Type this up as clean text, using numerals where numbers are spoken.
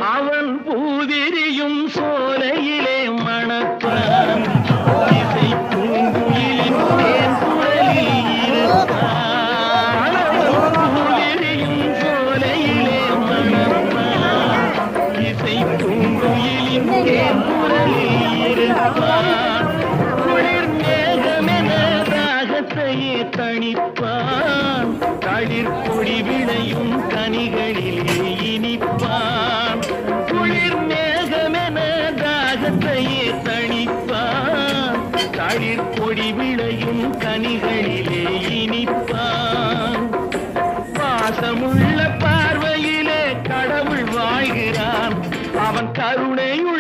அவன் பூவிரியும் சோலையிலே மணப்பான் இசை பூங்குயிலின் தேன் குரலில் இருப்பான் பூவிரியும் சோலையிலே மணப்பான் இசை பூங்குயிலின் தேன் குரலில் இருப்பான் குளிர் மேகமென தாகத்தையே தணிப்பான் களிர் கொடி விளையும் கனிகளிலே இனிப்பான் குளிர் மேகமென தாகத்தையே தணிப்பான் களிர் கொடி விளையும் கனிகளிலே இனிப்பான் பாசமுள்ள பார்வையிலே கடவுள் வாழ்கிறான் அவன் கருணையுள்ள